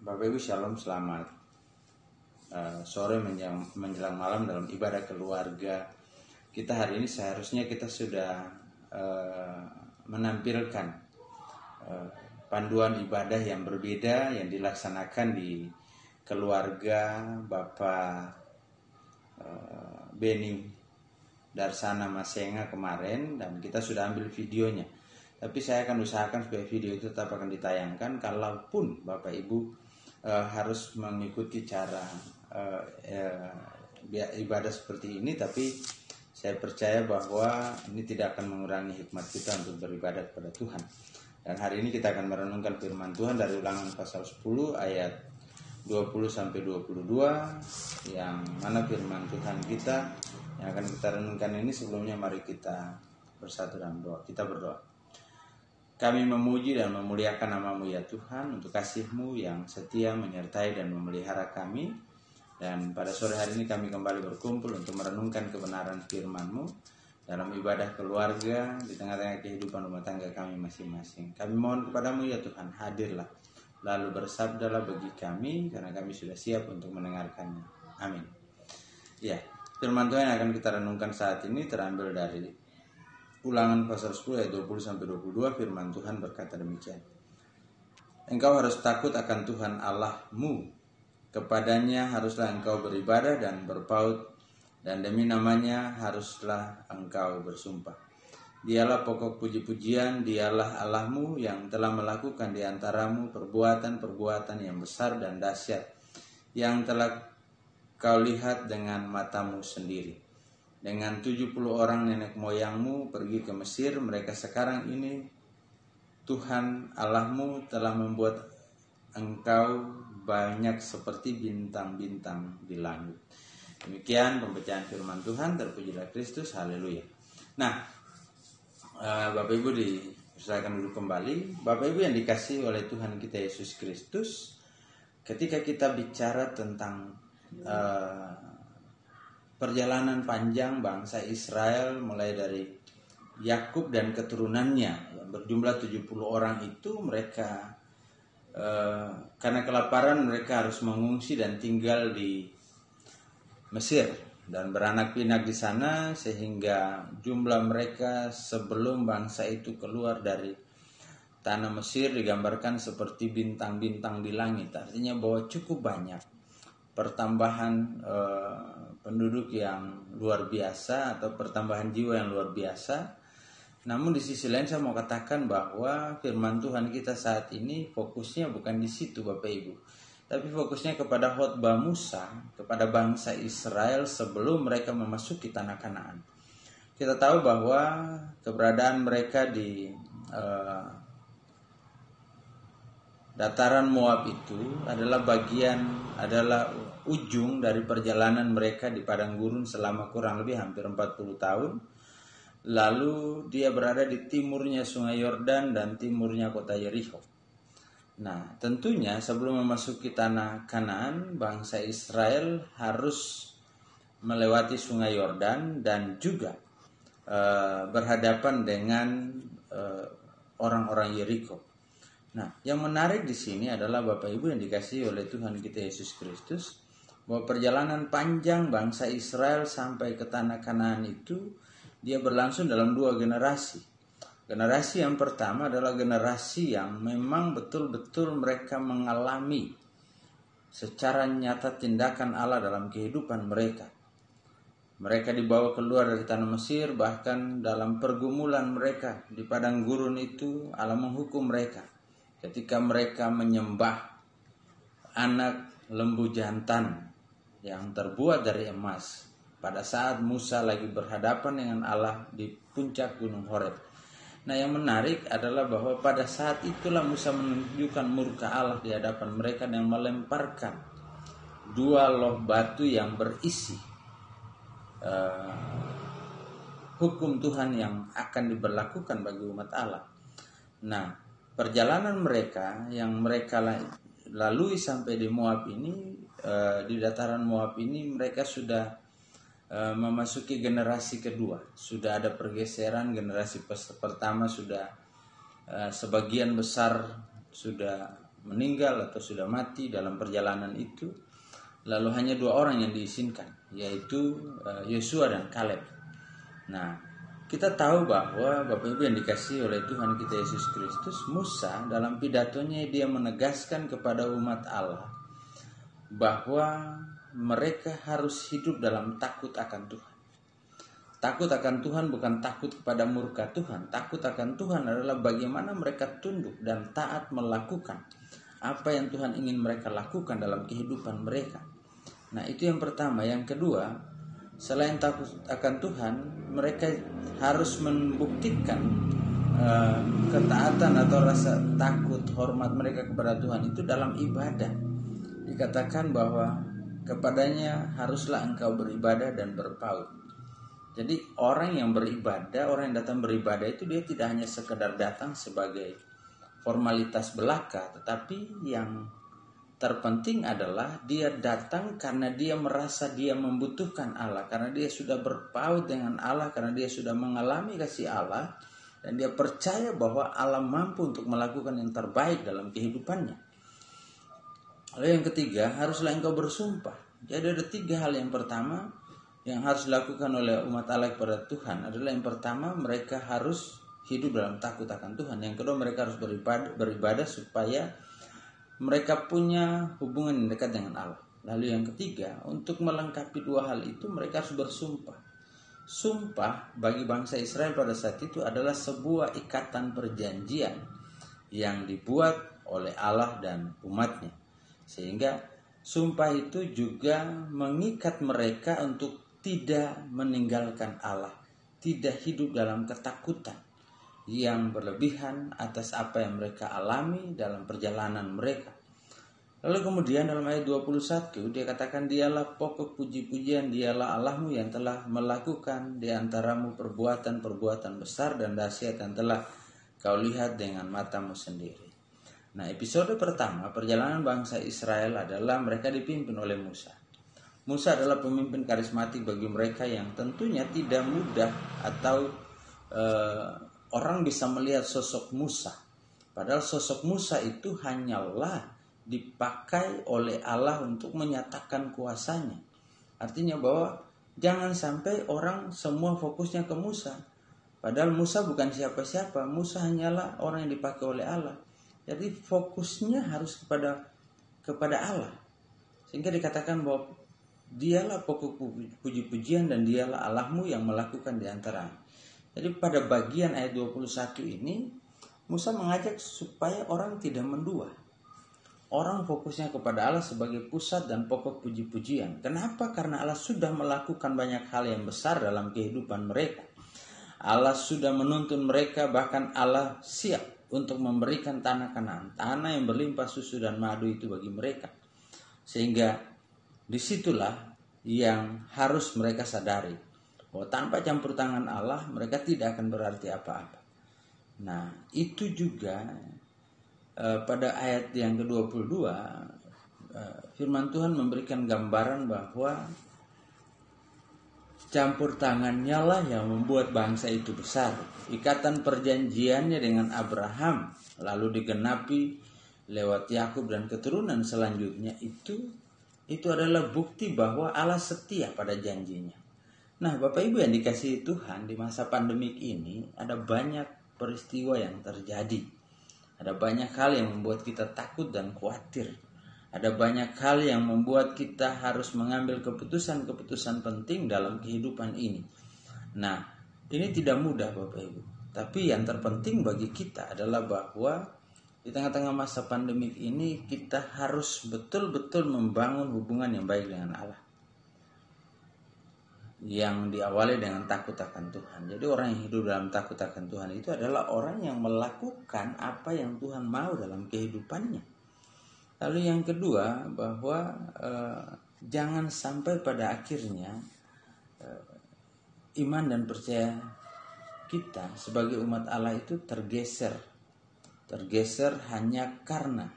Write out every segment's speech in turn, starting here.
Bapak Ibu Shalom, selamat sore menjelang malam dalam ibadah keluarga. Kita hari ini seharusnya kita sudah menampilkan panduan ibadah yang berbeda yang dilaksanakan di keluarga Bapak Beni Darsana Masenga kemarin, dan kita sudah ambil videonya. Tapi saya akan usahakan supaya video itu tetap akan ditayangkan, kalaupun Bapak Ibu harus mengikuti cara ibadah seperti ini. Tapi saya percaya bahwa ini tidak akan mengurangi hikmat kita untuk beribadah kepada Tuhan. Dan hari ini kita akan merenungkan firman Tuhan dari Ulangan pasal 10 ayat 20-22, yang mana firman Tuhan kita yang akan kita renungkan ini. Sebelumnya mari kita bersatu dalam doa. Kita berdoa. Kami memuji dan memuliakan nama-Mu ya Tuhan, untuk kasih-Mu yang setia menyertai dan memelihara kami. Dan pada sore hari ini kami kembali berkumpul untuk merenungkan kebenaran firman-Mu dalam ibadah keluarga di tengah-tengah kehidupan rumah tangga kami masing-masing. Kami mohon kepada-Mu ya Tuhan, hadirlah, lalu bersabdalah bagi kami, karena kami sudah siap untuk mendengarkannya. Amin. Ya, firman Tuhan yang akan kita renungkan saat ini terambil dari Ulangan pasal 10 ayat 20-22. Firman Tuhan berkata demikian. Engkau harus takut akan Tuhan Allah-Mu, kepadanya haruslah engkau beribadah dan berpaut, dan demi namanya haruslah engkau bersumpah. Dialah pokok puji-pujian, dialah Allah-Mu yang telah melakukan di antaramu perbuatan-perbuatan yang besar dan dahsyat, yang telah kau lihat dengan matamu sendiri. Dengan 70 orang nenek moyangmu pergi ke Mesir, mereka sekarang ini Tuhan Allahmu telah membuat engkau banyak seperti bintang-bintang di langit. Demikian pembacaan firman Tuhan. Terpujilah Kristus, haleluya. Nah, Bapak Ibu dipersilakan duduk kembali. Bapak Ibu yang dikasihi oleh Tuhan kita Yesus Kristus, ketika kita bicara tentang perjalanan panjang bangsa Israel mulai dari Yakub dan keturunannya yang berjumlah 70 orang itu, mereka karena kelaparan mereka harus mengungsi dan tinggal di Mesir dan beranak pinak di sana, sehingga jumlah mereka sebelum bangsa itu keluar dari tanah Mesir digambarkan seperti bintang-bintang di langit. Artinya bahwa cukup banyak pertambahan penduduk yang luar biasa atau pertambahan jiwa yang luar biasa. Namun di sisi lain saya mau katakan bahwa firman Tuhan kita saat ini fokusnya bukan di situ Bapak Ibu, tapi fokusnya kepada khotbah Musa kepada bangsa Israel sebelum mereka memasuki tanah Kanaan. Kita tahu bahwa keberadaan mereka di dataran Moab itu adalah ujung dari perjalanan mereka di padang gurun selama kurang lebih hampir 40 tahun. Lalu dia berada di timurnya sungai Yordan dan timurnya kota Yerikho. Nah, tentunya sebelum memasuki tanah Kanaan, bangsa Israel harus melewati sungai Yordan dan juga berhadapan dengan orang-orang Yerikho. Nah, yang menarik di sini adalah Bapak Ibu yang dikasihi oleh Tuhan kita Yesus Kristus, bahwa perjalanan panjang bangsa Israel sampai ke tanah Kanaan itu dia berlangsung dalam 2 generasi. Generasi yang pertama adalah generasi yang memang betul-betul mereka mengalami secara nyata tindakan Allah dalam kehidupan mereka. Mereka dibawa keluar dari tanah Mesir, bahkan dalam pergumulan mereka di padang gurun itu Allah menghukum mereka ketika mereka menyembah anak lembu jantan yang terbuat dari emas pada saat Musa lagi berhadapan dengan Allah di puncak gunung Horeb. Nah, yang menarik adalah bahwa pada saat itulah Musa menunjukkan murka Allah di hadapan mereka dan melemparkan 2 loh batu yang berisi hukum Tuhan yang akan diberlakukan bagi umat Allah. Nah, perjalanan mereka yang mereka lalui sampai di Moab ini, di dataran Moab ini, mereka sudah memasuki generasi kedua. Sudah ada pergeseran. Generasi pertama sudah sebagian besar sudah meninggal atau sudah mati dalam perjalanan itu. Lalu hanya 2 orang yang diizinkan, yaitu Yosua dan Kaleb. Nah, kita tahu bahwa Bapak Ibu yang dikasihi oleh Tuhan kita Yesus Kristus, Musa dalam pidatonya dia menegaskan kepada umat Allah bahwa mereka harus hidup dalam takut akan Tuhan. Takut akan Tuhan bukan takut kepada murka Tuhan. Takut akan Tuhan adalah bagaimana mereka tunduk dan taat melakukan apa yang Tuhan ingin mereka lakukan dalam kehidupan mereka. Nah, itu yang pertama. Yang kedua, selain takut akan Tuhan, mereka harus membuktikan ketaatan atau rasa takut, hormat mereka kepada Tuhan itu dalam ibadah. Dikatakan bahwa kepadanya haruslah engkau beribadah dan berpaut. Jadi orang yang beribadah, orang yang datang beribadah itu dia tidak hanya sekedar datang sebagai formalitas belaka, tetapi yang terpenting adalah dia datang karena dia merasa dia membutuhkan Allah, karena dia sudah berpaut dengan Allah, karena dia sudah mengalami kasih Allah, dan dia percaya bahwa Allah mampu untuk melakukan yang terbaik dalam kehidupannya. Lalu yang ketiga, haruslah engkau bersumpah. Jadi ada 3 hal. Yang pertama yang harus dilakukan oleh umat Allah kepada Tuhan adalah, yang pertama, mereka harus hidup dalam takut akan Tuhan. Yang kedua, mereka harus beribadah supaya mereka punya hubungan yang dekat dengan Allah. Lalu yang ketiga, untuk melengkapi 2 hal itu mereka harus bersumpah. Sumpah bagi bangsa Israel pada saat itu adalah sebuah ikatan perjanjian yang dibuat oleh Allah dan umatnya. Sehingga sumpah itu juga mengikat mereka untuk tidak meninggalkan Allah, tidak hidup dalam ketakutan yang berlebihan atas apa yang mereka alami dalam perjalanan mereka. Lalu kemudian dalam ayat 21 dia katakan, dialah pokok puji-pujian, dialah Allahmu yang telah melakukan di antaramu perbuatan-perbuatan besar dan dahsyat yang telah kau lihat dengan matamu sendiri. Nah, episode pertama perjalanan bangsa Israel adalah mereka dipimpin oleh Musa. Musa adalah pemimpin karismatik bagi mereka yang tentunya tidak mudah atau orang bisa melihat sosok Musa. Padahal sosok Musa itu hanyalah dipakai oleh Allah untuk menyatakan kuasanya. Artinya bahwa jangan sampai orang semua fokusnya ke Musa. Padahal Musa bukan siapa-siapa. Musa hanyalah orang yang dipakai oleh Allah. Jadi fokusnya harus kepada Allah. Sehingga dikatakan bahwa dialah pokok puji-pujian dan dialah Allahmu yang melakukan di antara. Jadi pada bagian ayat 21 ini Musa mengajak supaya orang tidak mendua. Orang fokusnya kepada Allah sebagai pusat dan pokok puji-pujian. Kenapa? Karena Allah sudah melakukan banyak hal yang besar dalam kehidupan mereka. Allah sudah menuntun mereka, bahkan Allah siap untuk memberikan tanah Kanaan, tanah yang berlimpah susu dan madu itu bagi mereka. Sehingga disitulah yang harus mereka sadari, bahwa tanpa campur tangan Allah mereka tidak akan berarti apa-apa. Nah, itu juga pada ayat yang ke-22 firman Tuhan memberikan gambaran bahwa campur tangannya lah yang membuat bangsa itu besar. Ikatan perjanjiannya dengan Abraham lalu digenapi lewat Yakub dan keturunan selanjutnya itu adalah bukti bahwa Allah setia pada janjinya. Nah, Bapak Ibu yang dikasihi Tuhan, di masa pandemik ini ada banyak peristiwa yang terjadi. Ada banyak hal yang membuat kita takut dan khawatir. Ada banyak hal yang membuat kita harus mengambil keputusan-keputusan penting dalam kehidupan ini. Nah, ini tidak mudah Bapak Ibu. Tapi yang terpenting bagi kita adalah bahwa di tengah-tengah masa pandemik ini kita harus betul-betul membangun hubungan yang baik dengan Allah, yang diawali dengan takut akan Tuhan. Jadi orang yang hidup dalam takut akan Tuhan itu adalah orang yang melakukan apa yang Tuhan mau dalam kehidupannya. Lalu yang kedua, bahwa jangan sampai pada akhirnya iman dan percaya kita sebagai umat Allah itu tergeser hanya karena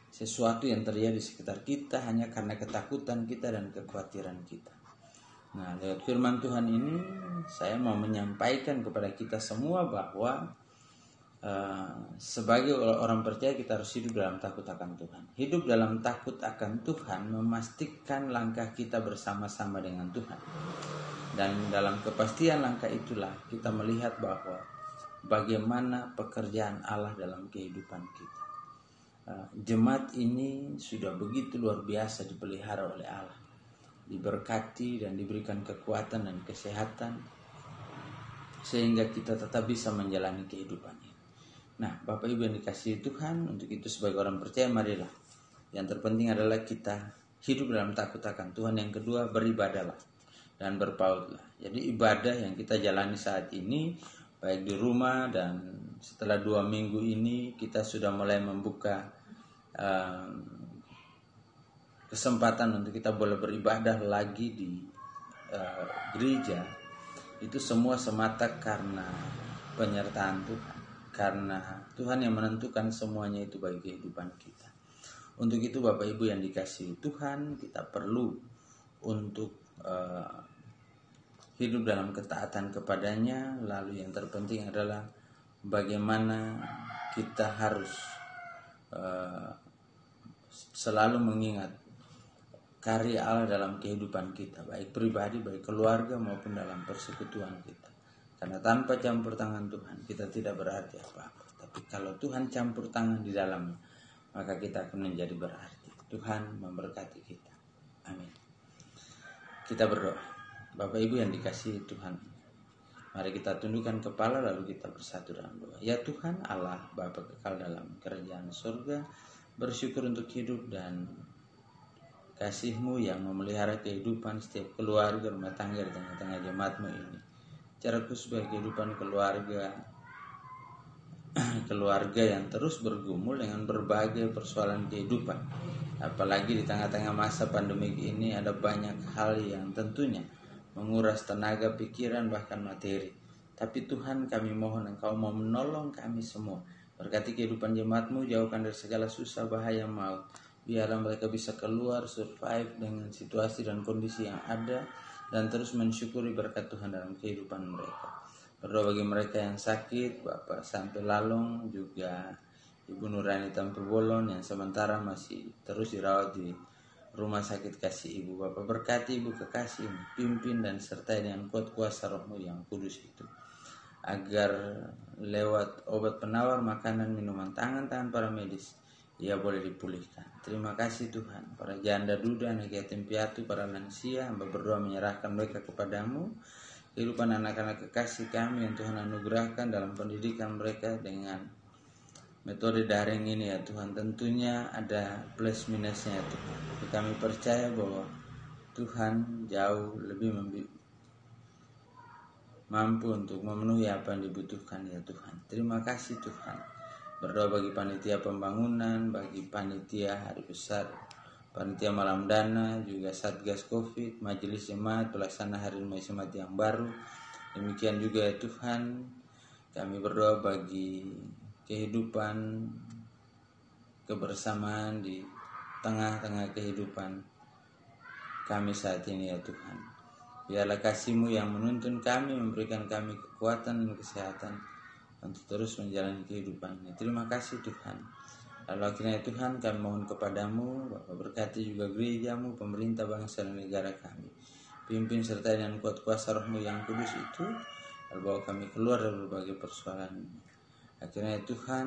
sesuatu yang terjadi di sekitar kita, hanya karena ketakutan kita dan kekhawatiran kita. Nah, lewat firman Tuhan ini saya mau menyampaikan kepada kita semua bahwa sebagai orang percaya kita harus hidup dalam takut akan Tuhan. Hidup dalam takut akan Tuhan memastikan langkah kita bersama-sama dengan Tuhan. Dan dalam kepastian langkah itulah kita melihat bahwa bagaimana pekerjaan Allah dalam kehidupan kita. Jemaat ini sudah begitu luar biasa dipelihara oleh Allah, diberkati dan diberikan kekuatan dan kesehatan sehingga kita tetap bisa menjalani kehidupannya. Nah, Bapak Ibu yang dikasihi Tuhan, untuk itu sebagai orang percaya marilah yang terpenting adalah kita hidup dalam takut akan Tuhan. Yang kedua, beribadahlah dan berpautlah. Jadi ibadah yang kita jalani saat ini baik di rumah, dan setelah 2 minggu ini kita sudah mulai membuka kesempatan untuk kita boleh beribadah lagi di gereja. Itu semua semata karena penyertaan Tuhan, karena Tuhan yang menentukan semuanya itu bagi kehidupan kita. Untuk itu Bapak Ibu yang dikasihi Tuhan, kita perlu untuk hidup dalam ketaatan kepadanya. Lalu yang terpenting adalah bagaimana kita harus selalu mengingat karya Allah dalam kehidupan kita, baik pribadi, baik keluarga, maupun dalam persekutuan kita. Karena tanpa campur tangan Tuhan kita tidak berarti apa-apa. Tapi kalau Tuhan campur tangan di dalamnya, maka kita akan menjadi berarti. Tuhan memberkati kita. Amin. Kita berdoa. Bapak Ibu yang dikasihi Tuhan, mari kita tundukkan kepala lalu kita bersatu dalam doa. Ya Tuhan Allah, Bapa kekal dalam kerajaan surga, bersyukur untuk hidup dan kasih-Mu yang memelihara kehidupan setiap keluarga rumah tangga di tengah-tengah jemaat-Mu ini. Cara khusus bagi kehidupan keluarga yang terus bergumul dengan berbagai persoalan kehidupan. Apalagi di tengah-tengah masa pandemi ini ada banyak hal yang tentunya menguras tenaga, pikiran, bahkan materi. Tapi Tuhan, kami mohon Engkau mau menolong kami semua. Berkati kehidupan jemaat-Mu, jauhkan dari segala susah, bahaya, maut. Biarlah mereka bisa keluar, survive dengan situasi dan kondisi yang ada, dan terus mensyukuri berkat Tuhan dalam kehidupan mereka. Berdoa bagi mereka yang sakit, Bapak sampai Lalong, juga Ibu Nurani Tampu Bolon yang sementara masih terus dirawat di rumah sakit kasih Ibu. Bapak berkati Ibu kekasih, pimpin dan sertai dengan kuat kuasa Roh-Mu yang kudus itu, agar lewat obat penawar, makanan, minuman, tangan-tangan para medis ia boleh dipulihkan. Terima kasih Tuhan. Para janda duda, anak yatim piatu, para lansia, hamba berdoa menyerahkan mereka kepadamu. Kehidupan anak-anak kekasih kami yang Tuhan anugerahkan dalam pendidikan mereka dengan metode daring ini ya Tuhan, tentunya ada plus minusnya ya Tuhan. Tapi kami percaya bahwa Tuhan jauh lebih mampu untuk memenuhi apa yang dibutuhkan ya Tuhan. Terima kasih Tuhan. Berdoa bagi panitia pembangunan, bagi panitia hari besar, panitia malam dana, juga Satgas Covid, majelis jemaat, pelaksana hari jemaat yang baru. Demikian juga ya Tuhan, kami berdoa bagi kehidupan kebersamaan di tengah-tengah kehidupan kami saat ini ya Tuhan. Biarlah kasih-Mu yang menuntun kami, memberikan kami kekuatan dan kesehatan untuk terus menjalani kehidupannya. Terima kasih Tuhan. Lalu akhirnya Tuhan, kami mohon kepadamu, Bapak berkati juga gereja-Mu, pemerintah, bangsa dan negara kami. Pimpin serta dengan kuat kuasa Roh-Mu yang kudus itu, lalu bawa kami keluar dari berbagai persoalan. Akhirnya Tuhan,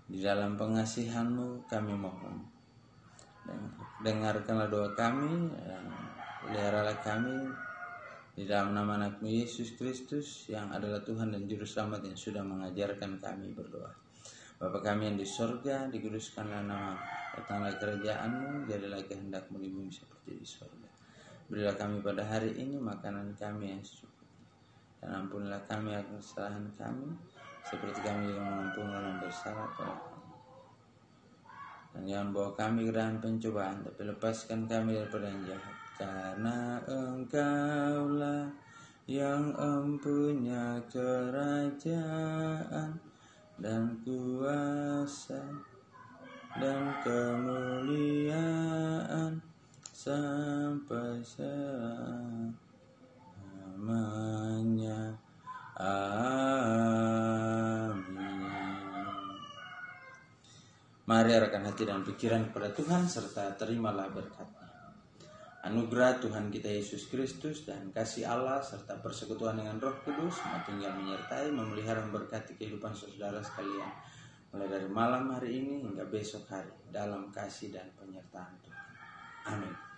di dalam pengasihan-Mu kami mohon, dengarkanlah doa kami, peliharalah kami di dalam nama anak-Mu Yesus Kristus yang adalah Tuhan dan Juru Selamat yang sudah mengajarkan kami berdoa. Bapa kami yang di sorga, dikuduskanlah nama, datanglah kerajaan-Mu, jadilah kehendak-Mu di bumi seperti di sorga. Berilah kami pada hari ini makanan kami yang secukupnya, dan ampunilah kami akan kesalahan kami, seperti kami juga mengampuni orang bersalah pada kami. Dan jangan bawa kami ke dalam pencobaan, tapi lepaskan kami daripada yang jahat. Karena Engkaulah yang empunya kerajaan dan kuasa dan kemuliaan sampai selamanya. Amin. Mari arahkan hati dan pikiran kepada Tuhan serta terimalah berkat-Nya. Anugerah Tuhan kita Yesus Kristus dan kasih Allah serta persekutuan dengan Roh Kudus tinggal menyertai, memelihara, memberkati kehidupan saudara sekalian mulai dari malam hari ini hingga besok hari dalam kasih dan penyertaan Tuhan. Amin.